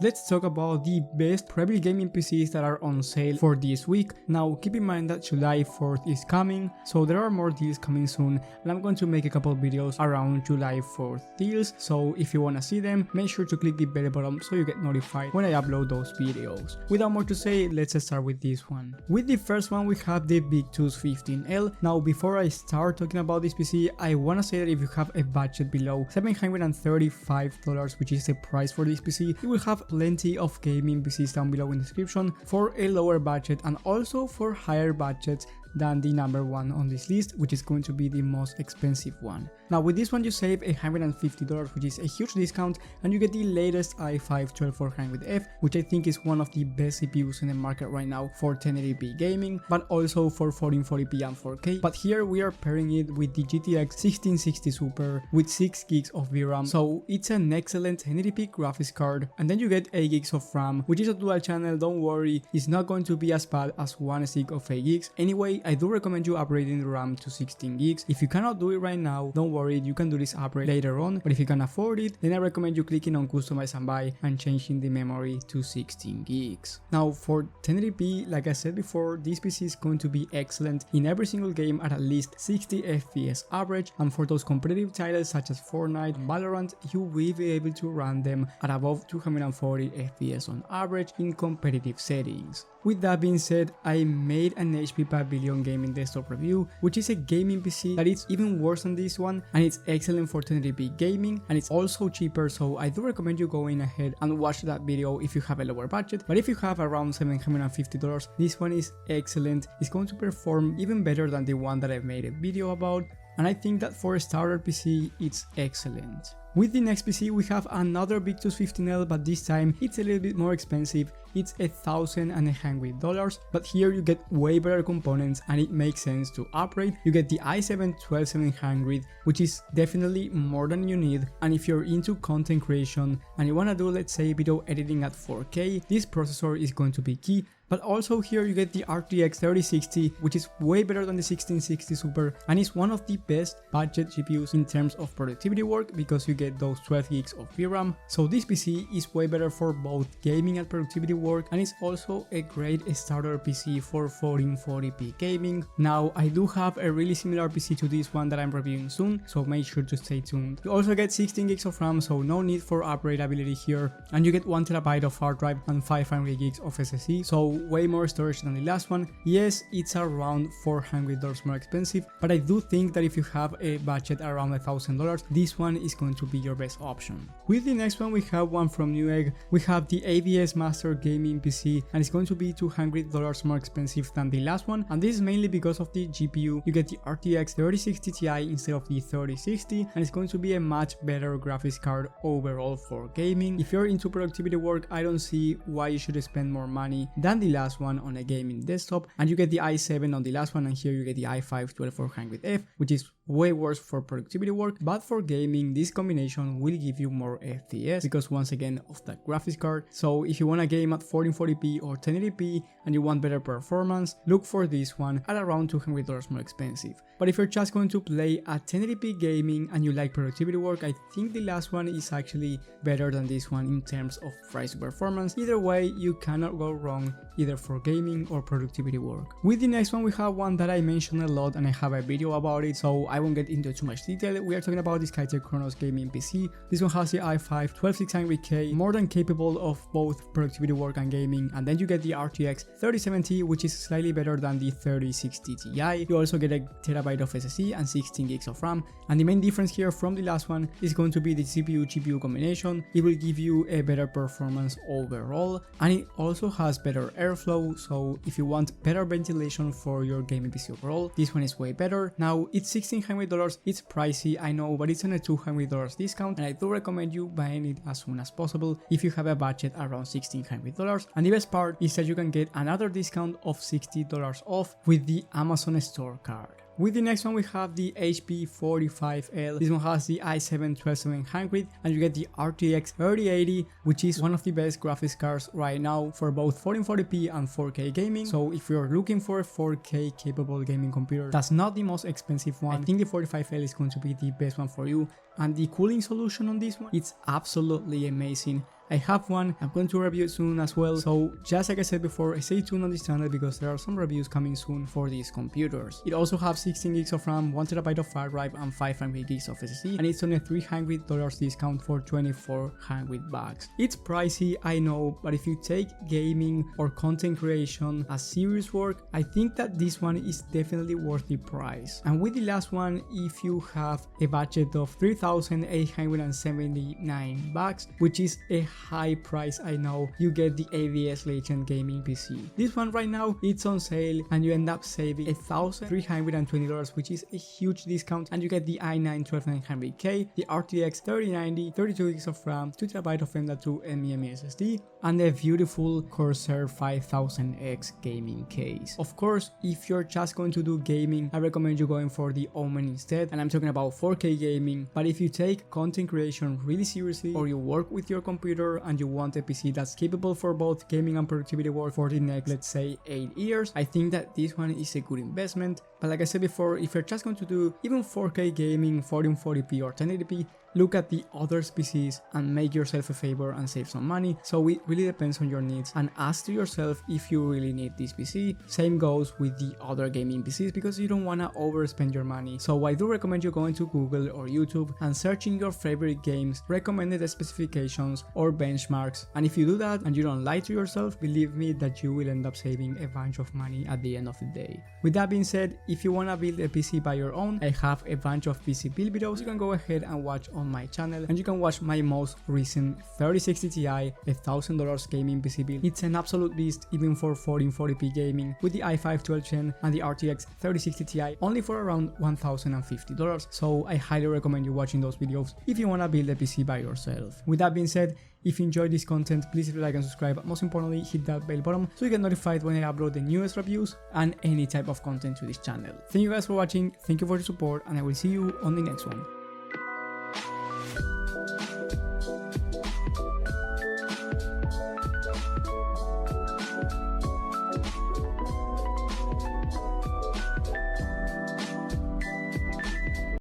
let's talk about the best Prebuilt gaming PCs that are on sale for this week. Now keep in mind that July 4th is coming, so there are more deals coming soon, and I'm going to make a couple of videos around July 4th deals, so if you want to see them, make sure to click the bell button so you get notified when I upload those videos. Without more to say, let's start with this one. With the first one we have the Victus 15L. Now before I start talking about this PC, I want to say that if you have a budget below $735, which is the price for this PC, you will have plenty of gaming PCs down below in the description for a lower budget and also for higher budgets than the number one on this list, which is going to be the most expensive one. Now with this one you save $150, which is a huge discount, and you get the latest i5-12400F, which I think is one of the best CPUs in the market right now for 1080p gaming, but also for 1440p and 4K. But here we are pairing it with the GTX 1660 Super with 6 gigs of VRAM, so it's an excellent 1080p graphics card, and then you get 8 gigs of RAM, which is a dual channel. Don't worry, it's not going to be as bad as one stick of 8 gigs. Anyway, I do recommend you upgrading the RAM to 16 gigs. If you cannot do it right now, don't worry, you can do this upgrade later on, but if you can afford it, then I recommend you clicking on customize and buy and changing the memory to 16 gigs. Now for 1080p, like I said before, this PC is going to be excellent in every single game at least 60 FPS average, and for those competitive titles such as Fortnite and Valorant, you will be able to run them at above 240 FPS on average in competitive settings. With that being said, I made an HP Pavilion gaming desktop review, which is a gaming PC that is even worse than this one, and it's excellent for 1080p gaming, and it's also cheaper, so I do recommend you going ahead and watch that video if you have a lower budget. But if you have around $750, this one is excellent. It's going to perform even better than the one that I've made a video about, and I think that for a starter PC it's excellent. With the next PC we have another Victus 15L, but this time it's a little bit more expensive. It's $1,100, but here you get way better components and it makes sense to upgrade. You get the i7-12700, which is definitely more than you need, and if you're into content creation and you want to do, let's say, video editing at 4K, this processor is going to be key. But also here you get the RTX 3060, which is way better than the 1660 Super, and is one of the best budget GPUs in terms of productivity work because you get those 12 gigs of VRAM. So this PC is way better for both gaming and productivity work, and it's also a great starter PC for 1440p gaming. Now I do have a really similar PC to this one that I'm reviewing soon, so make sure to stay tuned. You also get 16 gigs of RAM, so no need for upgradability here, and you get 1TB of hard drive and 500 gigs of SSD, so way more storage than the last one. Yes, it's around $400 more expensive, but I do think that if you have a budget around $1,000, this one is going to be your best option. With the next one we have one from Newegg. We have the ABS Master Gaming PC, and it's going to be $200 more expensive than the last one, and this is mainly because of the GPU. You get the RTX 3060 Ti instead of the 3060, and it's going to be a much better graphics card overall for gaming. If you're into productivity work, I don't see why you should spend more money than the last one on a gaming desktop, and you get the i7 on the last one, and here you get the i5-12400F, which is way worse for productivity work, but for gaming this combination will give you more FPS because once again of that graphics card. So if you want a game at 1440p or 1080p and you want better performance, look for this one at around $200 more expensive. But if you're just going to play at 1080p gaming and you like productivity work, I think the last one is actually better than this one in terms of price to performance. Either way, you cannot go wrong either for gaming or productivity work. With the next one we have one that I mentioned a lot and I have a video about it, so I won't get into too much detail. We are talking about this Kaiju Kronos gaming PC. This one has the i5-12600K, more than capable of both productivity work and gaming, and then you get the RTX 3070, which is slightly better than the 3060 Ti. You also get a terabyte of SSD and 16 gigs of RAM, and the main difference here from the last one is going to be the CPU-GPU combination. It will give you a better performance overall, and it also has better airflow, so if you want better ventilation for your gaming PC overall, this one is way better. Now it's $1,600, it's pricey, I know, but it's on a $200 discount, and I do recommend you buying it as soon as possible if you have a budget around $1,600. And the best part is that you can get another discount of $60 off with the Amazon store card. With the next one we have the HP 45L. This one has the i7-12700 and you get the RTX 3080, which is one of the best graphics cards right now for both 1440p and 4K gaming. So if you're looking for a 4K capable gaming computer, that's not the most expensive one. I think the 45L is going to be the best one for you. and the cooling solution on this one, it's absolutely amazing. I have one, I'm going to review it soon as well, so just like I said before, stay tuned on this channel because there are some reviews coming soon for these computers. It also has 16 gigs of RAM, 1TB of hard drive and 500 gigs of SSD, and it's on a $300 discount for 2400 bucks. It's pricey, I know, but if you take gaming or content creation as serious work, I think that this one is definitely worth the price. And with the last one, if you have a budget of 3,879 bucks, which is a high price, I know, you get the AVS Legend Gaming PC. This one right now, it's on sale and you end up saving $1,320, which is a huge discount, and you get the i9-12900K, the RTX 3090, 32 gigs of RAM, 2TB of M.2 NVMe SSD, and a beautiful Corsair 5000X gaming case. Of course, if you're just going to do gaming, I recommend you going for the Omen instead, and I'm talking about 4K gaming. But if you take content creation really seriously, or you work with your computer and you want a PC that's capable for both gaming and productivity work for the next, let's say, 8 years, I think that this one is a good investment. But like I said before, if you're just going to do even 4K gaming, 1440p or 1080p, look at the other PCs and make yourself a favor and save some money. So it really depends on your needs, and ask to yourself if you really need this PC. Same goes with the other gaming PCs because you don't want to overspend your money. So I do recommend you going to Google or YouTube and searching your favorite games, recommended specifications or benchmarks. And if you do that and you don't lie to yourself, believe me that you will end up saving a bunch of money at the end of the day. With that being said, if you want to build a PC by your own, I have a bunch of PC build videos you can go ahead and watch on my channel, and you can watch my most recent 3060 Ti $1,000 gaming PC build. It's an absolute beast even for 1440p gaming with the i5 12th gen and the RTX 3060 Ti only for around $1,050. So I highly recommend you watching those videos if you want to build a PC by yourself. With that being said, if you enjoyed this content, please hit like and subscribe, but most importantly hit that bell button so you get notified when I upload the newest reviews and any type of content to this channel. Thank you guys for watching, thank you for your support, and I will see you on the next one.